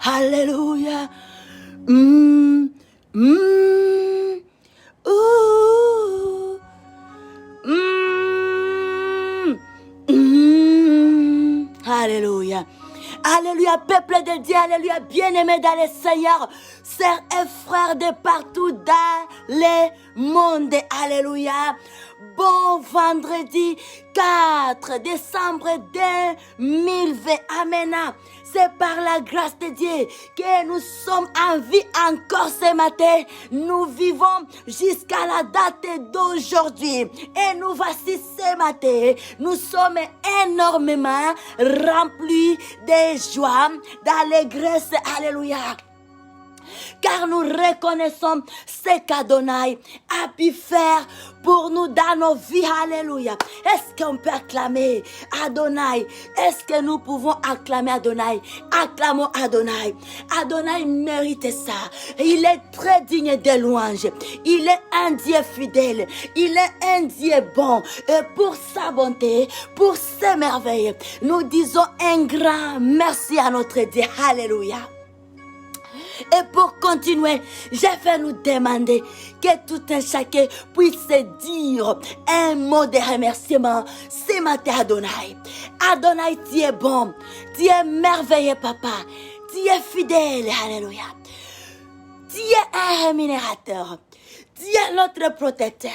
Alléluia. Mm, mm, ooh, mm, mm. Alléluia. Alléluia, peuple de Dieu, alléluia, bien-aimés dans le Seigneur, sœurs et frères de partout dans le monde, alléluia. Bon vendredi 4 décembre 2020, amen. C'est par la grâce de Dieu que nous sommes en vie encore ce matin. Nous vivons jusqu'à la date d'aujourd'hui. Et nous voici ce matin. Nous sommes énormément remplis de joie, d'allégresse. Alléluia. Car nous reconnaissons ce qu'Adonai a pu faire pour nous dans nos vies. Alléluia. Est-ce qu'on peut acclamer Adonai? Est-ce que nous pouvons acclamer Adonai? Acclamons Adonai. Adonai mérite ça. Il est très digne de louange. Il est un Dieu fidèle. Il est un Dieu bon. Et pour sa bonté, pour ses merveilles, nous disons un grand merci à notre Dieu. Alléluia. Et pour continuer, je vais nous demander que tout un chacun puisse dire un mot de remerciement ce matin, Adonai. Adonai, tu es bon, tu es merveilleux, papa, tu es fidèle, alléluia. Tu es un rémunérateur, tu es notre protecteur.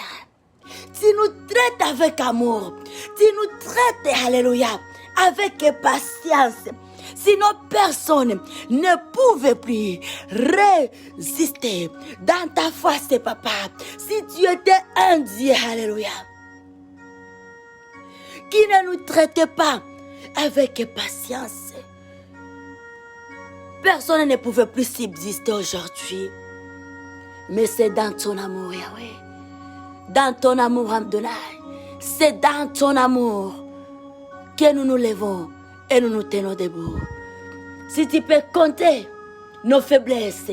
Tu nous traites avec amour, tu nous traites, alléluia, avec patience. Sinon, personne ne pouvait plus résister dans ta foi, c'est papa. Si tu étais un Dieu, alléluia, qui ne nous traitait pas avec patience, personne ne pouvait plus subsister aujourd'hui. Mais c'est dans ton amour, Yahweh. Dans ton amour, Adonai. C'est dans ton amour que nous nous levons et nous nous tenons debout. Si tu peux compter nos faiblesses,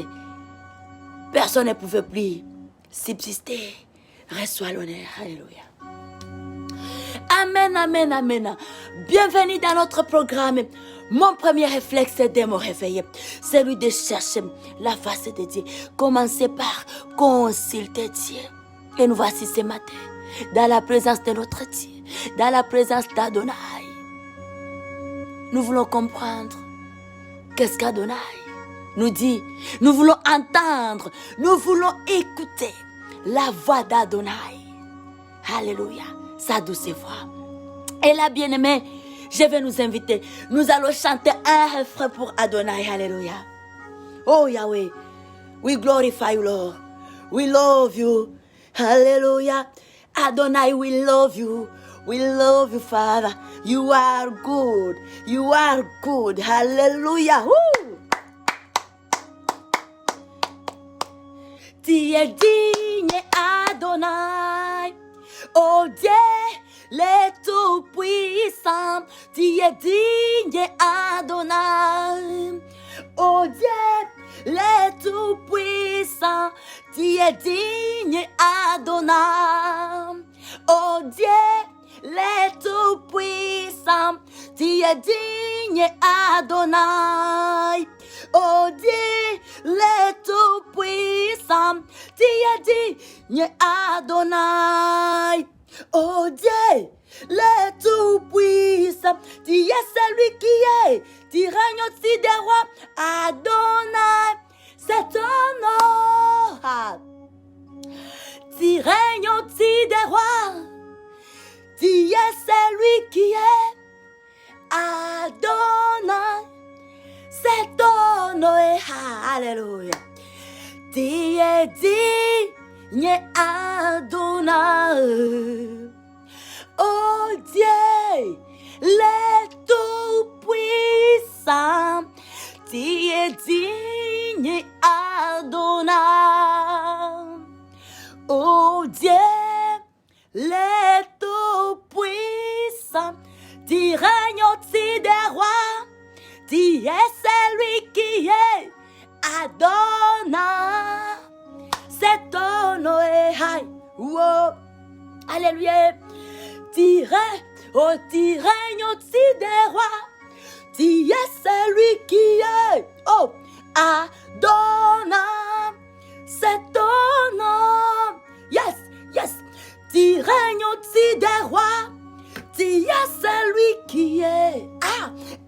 personne ne pouvait plus subsister. Reçois l'honneur. Alléluia. Amen, amen, amen. Bienvenue dans notre programme. Mon premier réflexe de me réveiller, celui de chercher la face de Dieu. Commencez par consulter Dieu. Et nous voici ce matin, dans la présence de notre Dieu, dans la présence d'Adonai. Nous voulons comprendre qu'est-ce qu'Adonai nous dit. Nous voulons entendre, nous voulons écouter la voix d'Adonai. Alléluia, sa douce voix. Et là, bien-aimé, je vais nous inviter. Nous allons chanter un refrain pour Adonai. Alléluia. Oh Yahweh, we glorify you, Lord. We love you. Hallelujah. Adonai, we love you. We love you, Father. You are good. You are good. Hallelujah. Woo! Tu es digne, Adonai. Oh Dieu, le Tout-Puissant. Tu es digne, Adonai. Oh Dieu, le Tout-Puissant. Tu es digne, Adonai. Oh Dieu, le Tout-Puissant, tu es digne, Adonai. Oh Dieu, le Tout-Puissant, tu es digne, Adonai. Oh Dieu, le Tout-Puissant, tu es celui qui est, tu règnes au-dessus des rois, Adonai, c'est ton nom. Tu règnes au-dessus des rois. Tu es celui qui est Adonai. C'est ton nom. Alléluia. Tu es digne, Adonai. Oh Dieu, le Tout-Puissant. Tu es digne, Adonai. Oh Dieu, le Tout-Puissant, tu règnes au-dessus des rois, tu es celui qui est Adonai, c'est ton nom. Oh, alléluia, tu règnes au-dessus des rois, tu es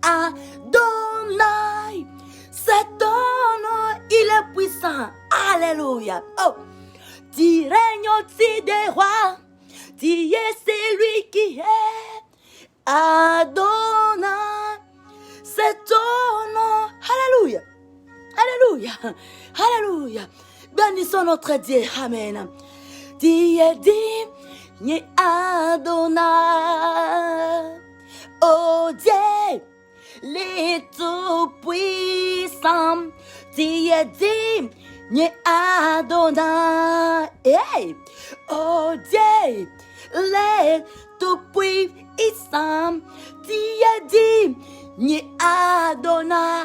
Adonai. C'est ton nom, il est puissant. Alléluia. Oh, tu règnes au-dessus des rois. Tu es celui qui est. Adonai. C'est ton nom. Alléluia. Alléluia. Alléluia. Bénissons notre Dieu. Amen. Tu es digne Adonai. Oh Dieu, les tout-puissants. Tu es digne Adonai. Hey. Oh Dieu, les tout-puissants. Tu es digne Adonai.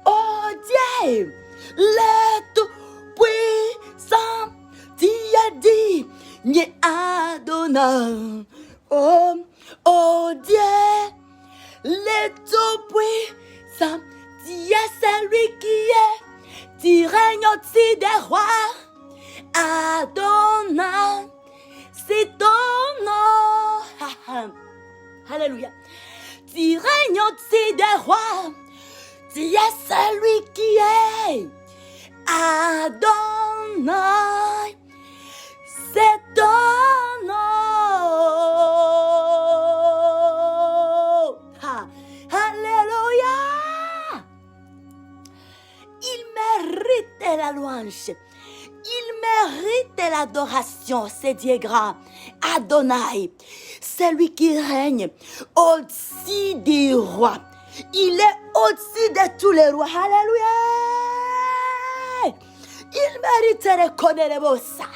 Oh Dieu, les tout-puissants. Tu es digne Adonai. Oh Dieu, les tout-puissants. Tu es celui qui est. Tu règnes au-dessus des rois. Adonai, c'est ton nom. Alléluia. Tu règnes au-dessus des rois. Tu es celui qui est. Adonai, c'est ton nom. Alléluia. Il mérite la louange. Il mérite l'adoration, c'est Dieu grand. Adonai, c'est lui qui règne au-dessus des rois. Il est au-dessus de tous les rois. Alléluia. Il mérite de reconnaître ça.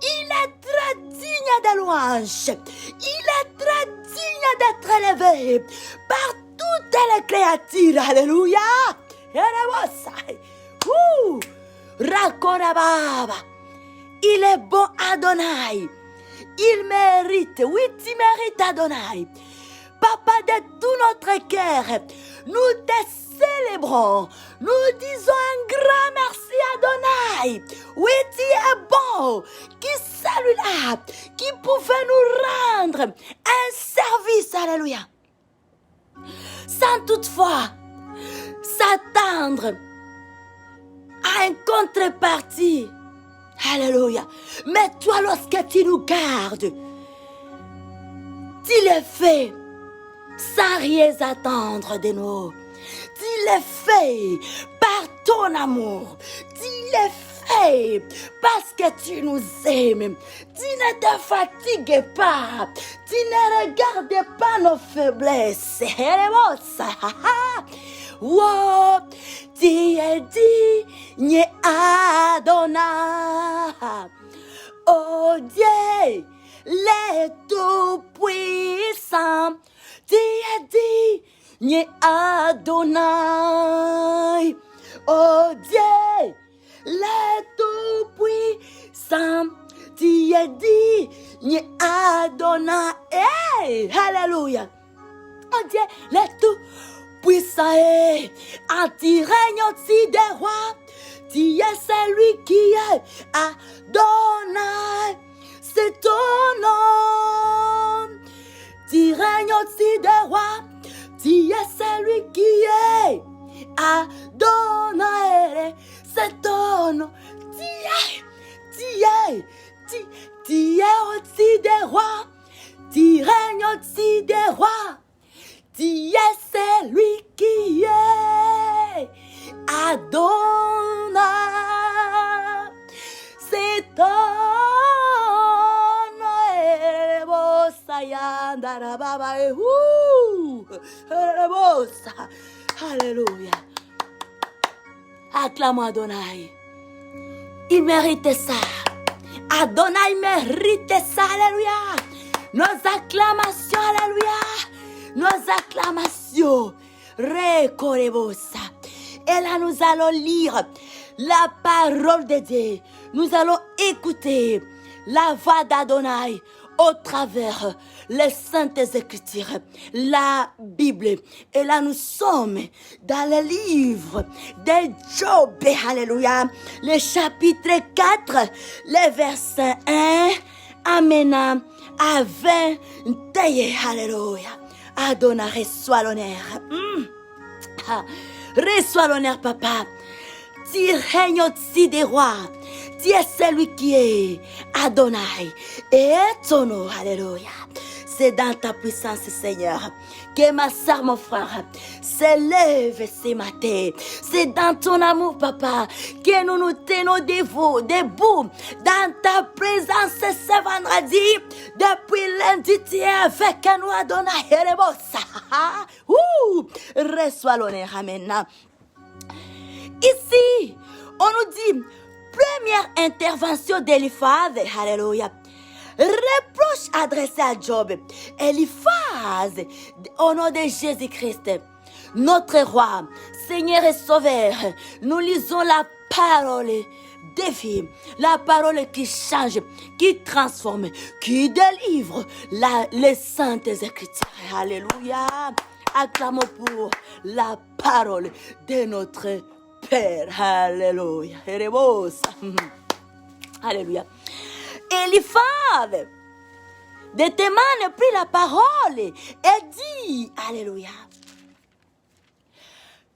Il est très digne de louange. Il est très digne d'être élevé par toutes les créatures. Alléluia. Rakorababa. Il est bon Adonai. Il mérite, oui, tu mérites Adonai. Papa, de tout notre cœur, nous te célébrons. Nous disons un grand merci Adonai. Oui, tu es bon. Qui celui-là qui pouvait nous rendre un service, alléluia. Sans toutefois s'attendre à une contrepartie. Alléluia. Mais toi, lorsque tu nous gardes, tu le fais sans rien attendre de nous. Tu le fais par ton amour. Tu le fais parce que tu nous aimes. Tu ne te fatigues pas. Tu ne regardes pas nos faiblesses. Wow, tu es digne Adonai. Oh Dieu, les tout-puissants. Tu es digne Adonai. Oh Dieu, les tout-puissants. Tu es digne Adonai. Hey, alléluia. Oh Dieu, les tout-puissants. Tu règnes au-dessus des rois. Tu es celui qui est Adonai. C'est ton nom. Tu règnes au-dessus des rois. Tu es celui qui est Adonai. C'est ton nom. Tu es au-dessus des rois. Tu règnes au-dessus des rois. Tu es celui qui est Adonai. C'est ton Alléluia. Acclame Adonai. Il mérite ça. Adonai mérite ça. Alléluia. Nos acclamations. Alléluia. Nos acclamations. Recorrebosa. Et là, nous allons lire la parole de Dieu. Nous allons écouter la voix d'Adonai au travers les saintes écritures, la Bible. Et là, nous sommes dans le livre de Job. Alléluia. Le chapitre 4, le verset 1. Amen. À 21. Alléluia. Adonai, reçois l'honneur. Reçois l'honneur, papa. Tu règnes au-dessus des rois. Tu es celui qui est Adonai. Et ton nom, alléluia. C'est dans ta puissance, Seigneur, que ma soeur, mon frère, s'élève ce matin. C'est dans ton amour, papa, que nous nous tenons debout dans ta présence ce vendredi. Depuis lundi, tu es avec nous, Adonai. Reçois l'honneur, amen. Ici, on nous dit, première intervention d'Eliphaz, alléluia. Reproche adressé à Job. Eliphaz, au nom de Jésus-Christ, notre roi, Seigneur et Sauveur, nous lisons la parole des vies, la parole qui change, qui transforme, qui délivre les saintes écritures. Alléluia. Acclamons pour la parole de notre Père. Alléluia. Alléluia. Eliphaz de Théman prit la parole et dit, alléluia,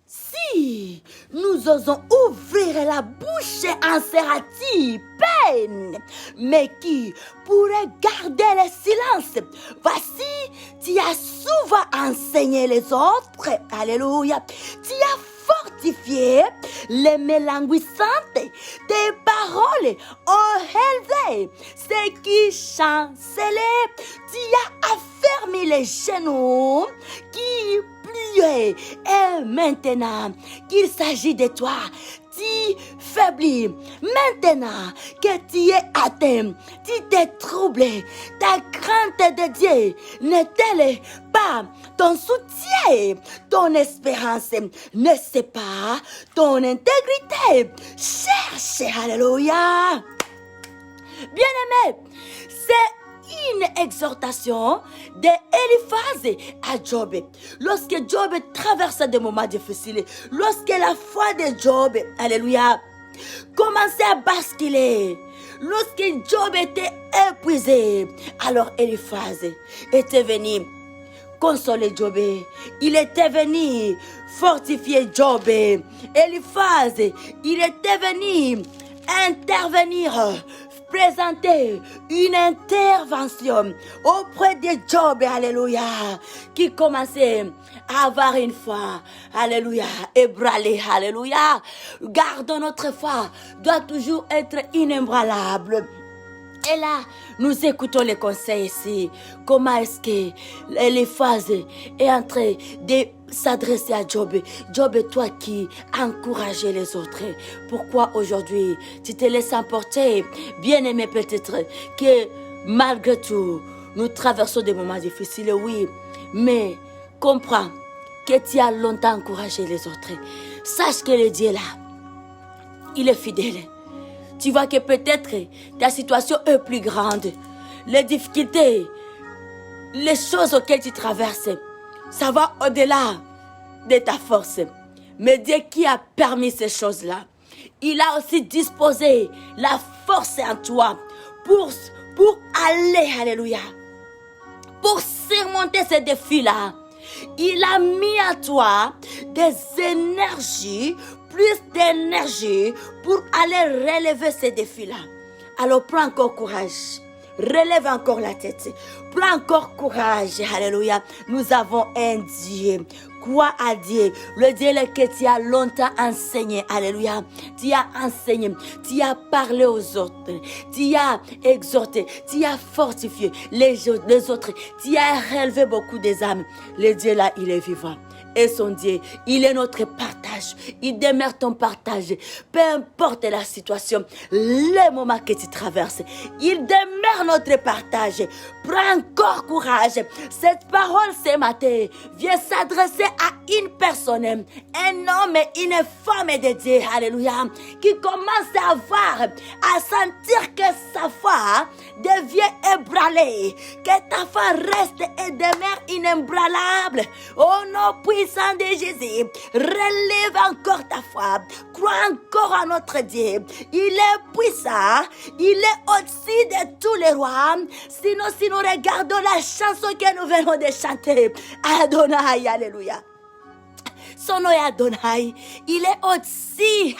si nous osons ouvrir la bouche en sera-t-il peine, mais qui pourrait garder le silence? Voici, tu as souvent enseigné les autres, alléluia, tu as fortifié les mélanguissantes, tes paroles ont élevé ceux qui chancelaient, tu as affermi les genoux qui pliaient, et maintenant qu'il s'agit de toi, tu faiblis. Maintenant que tu es atteint, tu t'es troublé, ta crainte de Dieu n'est-elle pas ton soutien, ton espérance ne sait pas ton intégrité? Cherche, alléluia. Bien-aimé, c'est une exhortation d'Eliphaz à Job. Lorsque Job traversait des moments difficiles, lorsque la foi de Job, alléluia, commençait à basculer, lorsque Job était épuisé, alors Eliphaz était venu consoler Job. Il était venu fortifier Job. Eliphaz, il était venu intervenir, présenter une intervention auprès de Job, alléluia, qui commençait à avoir une foi, alléluia, ébranlée, alléluia. Gardons notre foi, doit toujours être inébranlable. Et là, nous écoutons les conseils ici. Comment est-ce que Eliphaz est en train de s'adresser à Job? Job, toi qui encourageais les autres, pourquoi aujourd'hui tu te laisses emporter? Bien-aimé, peut-être que malgré tout, nous traversons des moments difficiles, oui, mais comprends que tu as longtemps encouragé les autres. Sache que le Dieu est là, il est fidèle. Tu vois que peut-être ta situation est plus grande. Les difficultés, les choses auxquelles tu traverses, ça va au-delà de ta force. Mais Dieu qui a permis ces choses-là, il a aussi disposé la force en toi pour aller, alléluia, pour surmonter ces défis-là. Il a mis à toi des énergies, plus d'énergie pour aller relever ces défis-là. Alors prends encore courage. Relève encore la tête. Prends encore courage. Alléluia. Nous avons un Dieu. Quoi à Dieu? Le Dieu que tu as longtemps enseigné. Alléluia. Tu as enseigné. Tu as parlé aux autres. Tu as exhorté. Tu as fortifié les autres. Tu as relevé beaucoup des âmes. Le Dieu là, il est vivant. Et son Dieu, il est notre partage. Il demeure ton partage. Peu importe la situation, les moments que tu traverses, il demeure notre partage. Prends encore courage. Cette parole ce matin vient s'adresser à une personne, un homme et une femme de Dieu, alléluia, qui commence à voir, à sentir que sa foi devient ébranlée, que ta foi reste et demeure inébranlable. Au nom puissant de Jésus, relève relève encore ta foi. Crois encore à notre Dieu. Il est puissant. Il est au-dessus de tous les rois. Sinon, si nous regardons la chanson que nous venons de chanter, Adonai, alléluia. Son nom est Adonai. Il est au-dessus,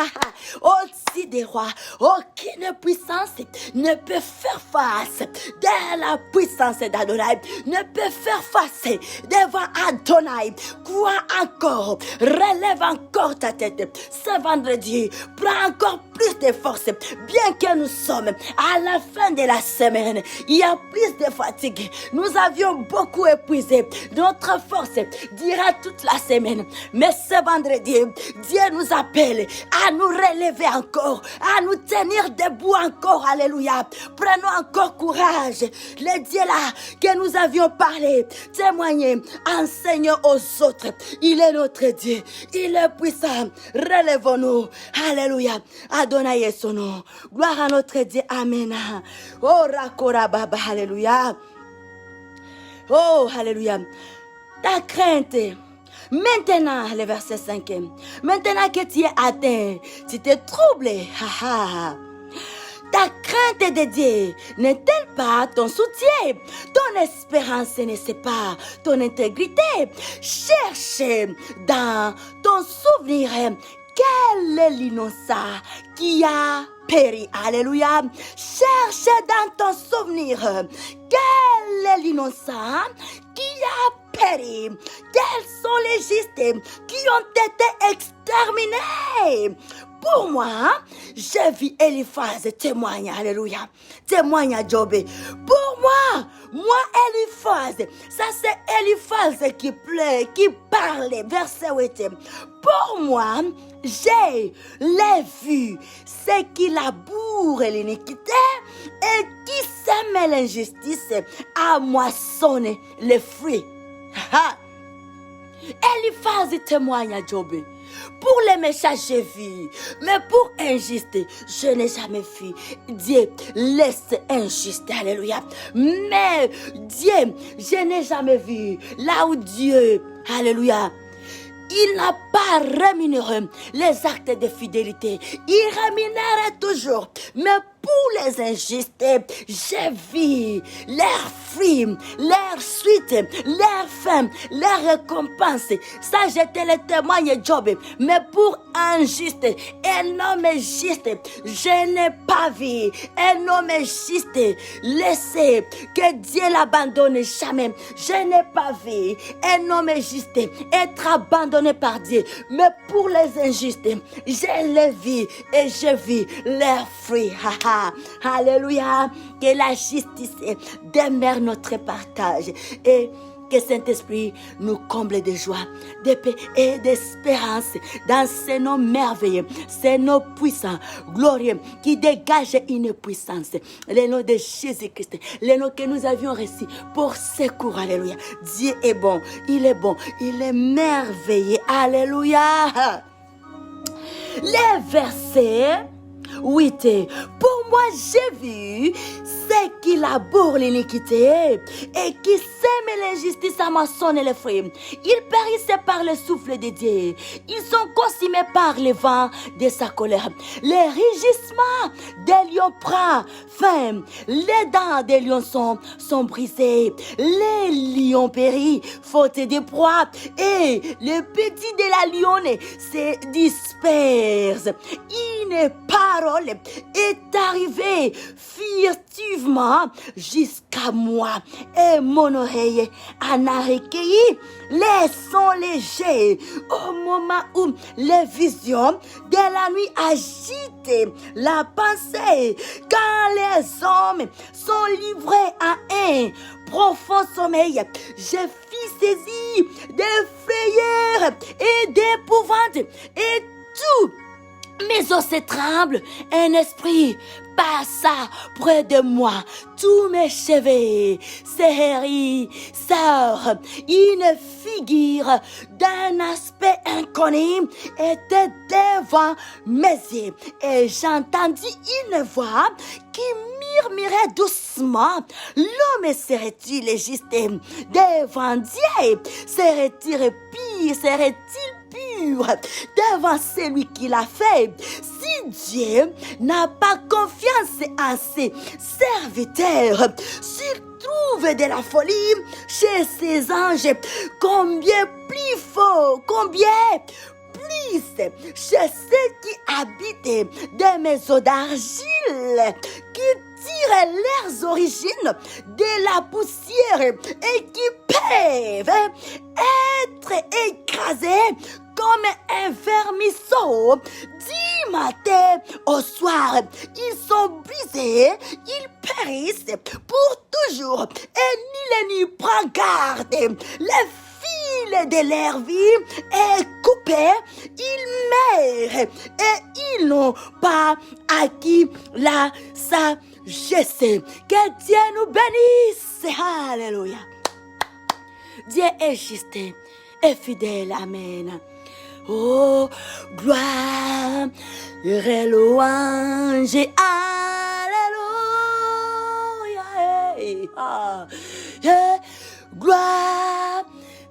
au-dessus des rois. Aucune puissance ne peut faire face de la puissance d'Adonai. Ne peut faire face devant Adonai. Crois encore. Relève encore ta tête. Ce vendredi, prends encore plus de force. Bien que nous sommes à la fin de la semaine, il y a plus de fatigue. Nous avions beaucoup épuisé. Notre force dira toute la semaine. Mais ce vendredi, Dieu nous appelle à nous relever encore, à nous tenir debout encore. Alléluia. Prenons encore courage. Le Dieu là que nous avions parlé, témoigner, enseigner aux autres. Il est notre Dieu. Il est puissant. Relevons-nous. Alléluia. Adonai est son nom. Gloire à notre Dieu. Amen. Oh, Rakora Baba. Alléluia. Oh, alléluia. Ta crainte. Maintenant, le verset 5. Maintenant que tu es atteint, tu t'es troublé. Ta crainte de Dieu n'est-elle pas ton soutien? Ton espérance n'est-ce pas ton intégrité? Cherche dans ton souvenir quel est l'innocent qui a péri. Alléluia. Cherche dans ton souvenir quel est l'innocent qui a péri. Quels sont les justes qui ont été exterminés? Pour moi, j'ai vu Eliphaz témoigner, alléluia, témoigne à Job. Pour moi Eliphaz, ça c'est Eliphaz qui pleure, qui parle, verset 8. Pour moi, j'ai les vu, ceux qui labourent l'iniquité et qui sèment l'injustice à moissonner les fruits. Eliphaz témoigne à Job. Pour les méchants, j'ai vu, mais pour injuste, je n'ai jamais vu. Dieu laisse injuste, alléluia. Mais Dieu, je n'ai jamais vu là où Dieu, alléluia, il n'a pas rémunéré les actes de fidélité. Il rémunère toujours. Mais pour les injustes, j'ai vu leurs fruits, leurs suites, leurs fins, leurs récompenses. Ça, j'étais le témoin de Job. Mais pour un juste, un homme juste, je n'ai pas vu un homme juste laissé que Dieu l'abandonne jamais. Je n'ai pas vu un homme juste être abandonné par Dieu. Mais pour les injustes, je les vis et je vis leurs fruits. Alléluia. Que la justice demeure notre partage et que Saint-Esprit nous comble de joie, de paix et d'espérance dans ces noms merveilleux, ces noms puissants, glorieux, qui dégagent une puissance. Les noms de Jésus-Christ, les noms que nous avions reçus pour secours. Alléluia. Dieu est bon, il est merveilleux. Alléluia. Les versets 8. Pour moi, j'ai vu ceux qui labourent l'iniquité et qui sèment l'injustice à moissonner les fruits. Ils périssent par le souffle de Dieu. Ils sont consumés par le vent de sa colère. Les rugissements des lions prennent fin. Les dents des lions sont brisées. Les lions périssent faute de proie et les petits de la lionne se dispersent. Une parole est arrivée furtivement jusqu'à moi et mon oreille en a recueilli les sons légers au moment où les visions de la nuit agitent la pensée quand les hommes sont livrés à un profond sommeil. Je fus saisi de frayeur et d'épouvante et tout mes os se tremblent, un esprit passa près de moi, tous mes cheveux s'hérissèrent, une figure d'un aspect inconnu était devant mes yeux, et j'entendis une voix qui murmurait doucement: l'homme serait-il juste devant Dieu? Serait-il pur? Serait-il pur posture devant celui qui l'a fait. Si Dieu n'a pas confiance en ses serviteurs, s'il trouve de la folie chez ses anges, combien plus fort, combien plus chez ceux qui habitent des maisons d'argile, qui tirent leurs origines de la poussière et qui peuvent être écrasés comme un vermisseau du matin au soir. Ils sont brisés, ils périssent pour toujours et ni les nuits prend garde. Les fil de leur vie est coupé, ils meurent et ils n'ont pas acquis la sagesse. Que Dieu nous bénisse. Alléluia. Dieu est juste et fidèle. Amen. Oh, gloire et louange. Alléluia. Gloire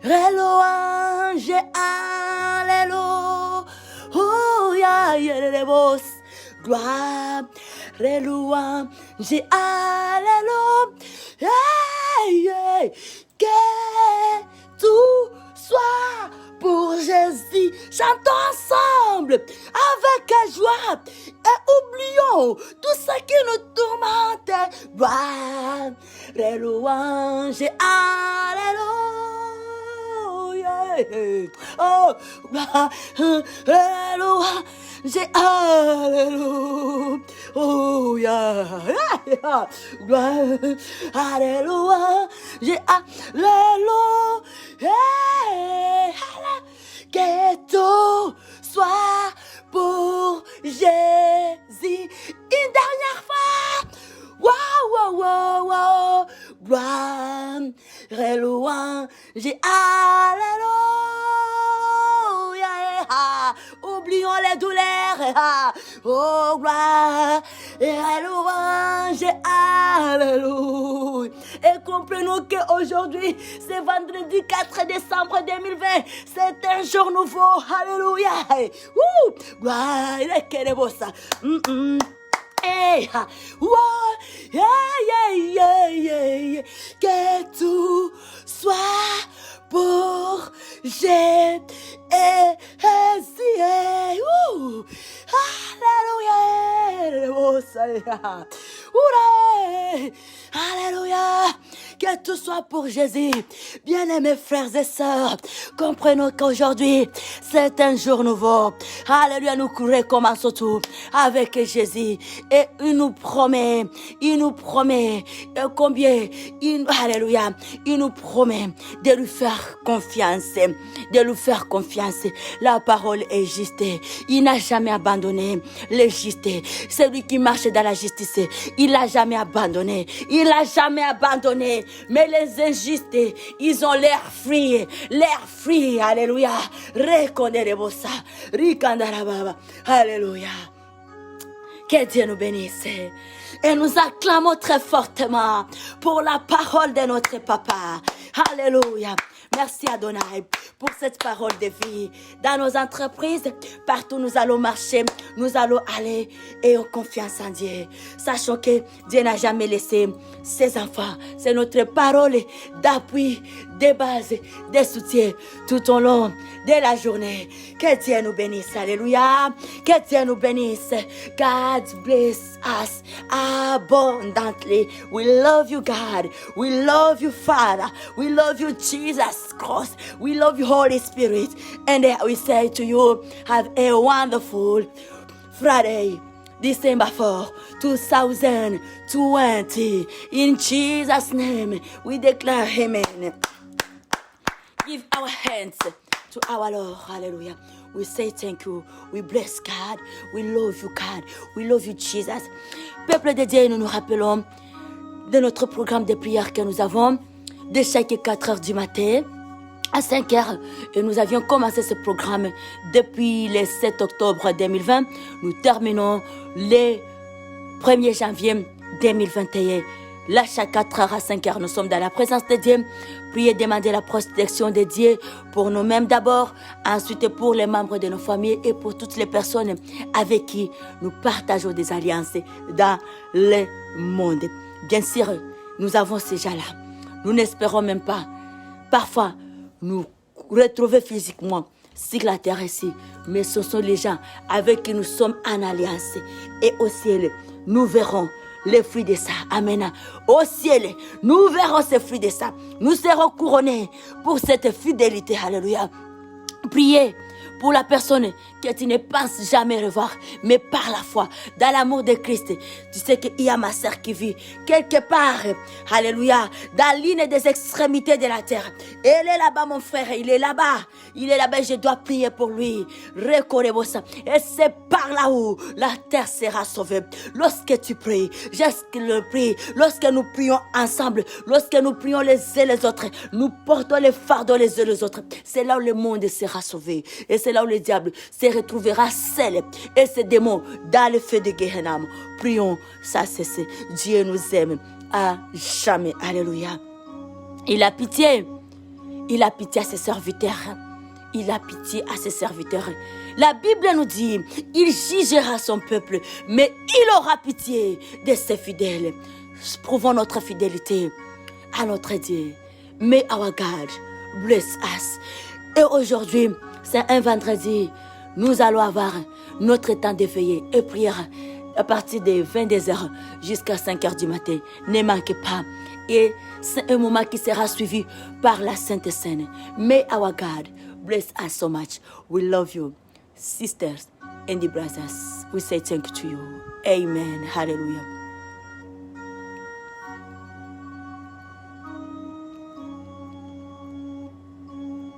et louange. Alléluia. Gloire et louange. Alléluia. Que tout soit pour Jésus. Chantons ensemble avec joie et oublions tout ce qui nous tourmente. Gloire et louange. Alléluia. Oh, gloire et louange. Alléluia. Oh, yeah. Gloire. Alléluia. Alléluia. Que tout soit pour Jésus. Une dernière fois. Wow, wow, wow, wow. Gloire et louange. Alléluia. Oublions les douleurs. Oh, gloire et louange. Alléluia. Et comprenons qu'aujourd'hui, c'est vendredi 4 décembre 2020. C'est un jour nouveau. Alléluia. Gloire. Quel est beau ça. Hey, wow, yeah. Que tout soit pour Jésus. Alléluia. Alléluia. Que tout soit pour Jésus. Bien-aimés frères et sœurs, comprenons qu'aujourd'hui, c'est un jour nouveau. Alléluia, nous recommençons tout avec Jésus. Et il nous promet, combien, alléluia, il nous promet de lui faire confiance, La parole est juste. Il n'a jamais abandonné les justes. Celui qui marche dans la justice, il n'a jamais abandonné. Mais les injustes, ils ont l'air free. Alléluia. Reconnaissez ça. Alléluia. Que Dieu nous bénisse. Et nous acclamons très fortement pour la parole de notre papa. Alléluia. Merci Adonai pour cette parole de vie. Dans nos entreprises, partout nous allons marcher, nous allons aller et en confiance en Dieu. Sachant que Dieu n'a jamais laissé ses enfants. C'est notre parole d'appui, de base, de soutien tout au long de la journée. Que Dieu nous bénisse. Alléluia. Que Dieu nous bénisse. God bless us abundantly. We love you, God. We love you, Father. We love you, Jesus Christ. We love you, Holy Spirit. And we say to you, have a wonderful Friday, December 4, 2020. In Jesus' name, we declare amen. Give our hands to our Lord. Hallelujah. We say thank you. We bless God. We love you, God. We love you, Jesus. Peuple de Dieu, nous nous rappelons de notre programme de prière que nous avons de chaque 4 heures du matin à 5 heures. Et nous avions commencé ce programme depuis le 7 octobre 2020. Nous terminons le 1er janvier 2021. Là, chaque 4h à 5h, nous sommes dans la présence de Dieu. Priez, demandez la protection de Dieu pour nous-mêmes d'abord, ensuite pour les membres de nos familles et pour toutes les personnes avec qui nous partageons des alliances dans le monde. Bien sûr, nous avons ces gens-là. Nous n'espérons même pas, parfois, nous retrouver physiquement sur la terre ici. Mais ce sont les gens avec qui nous sommes en alliance. Et au ciel, nous verrons les fruits de ça. Amen. Au ciel, nous verrons ces fruits de ça. Nous serons couronnés pour cette fidélité. Alléluia. Priez pour la personne que tu ne penses jamais revoir, mais par la foi, dans l'amour de Christ. Tu sais qu'il y a ma sœur qui vit quelque part, alléluia, dans l'une des extrémités de la terre. Elle est là-bas, mon frère, il est là-bas. Il est là-bas, je dois prier pour lui. Reconnez-vous ça. Et c'est par là où la terre sera sauvée. Lorsque tu pries, lorsque nous prions ensemble, lorsque nous prions les uns les autres, nous portons les fardeaux les uns les autres. C'est là où le monde sera sauvé. Et c'est là où le diable se retrouvera seul et ses démons dans le feu de Gehenna. Prions, ça cesse. Dieu nous aime à jamais. Alléluia. Il a pitié. Il a pitié à ses serviteurs. Il a pitié à ses serviteurs. La Bible nous dit, il jugera son peuple, mais il aura pitié de ses fidèles. Prouvons notre fidélité à notre Dieu. May our God bless us. Et aujourd'hui, c'est un vendredi. Nous allons avoir notre temps de veillée et prière à partir de 22h jusqu'à 5h du matin. Ne manquez pas. Et c'est un moment qui sera suivi par la Sainte Seine. May our God bless us so much. We love you, sisters and brothers. We say thank you to you. Amen. Hallelujah.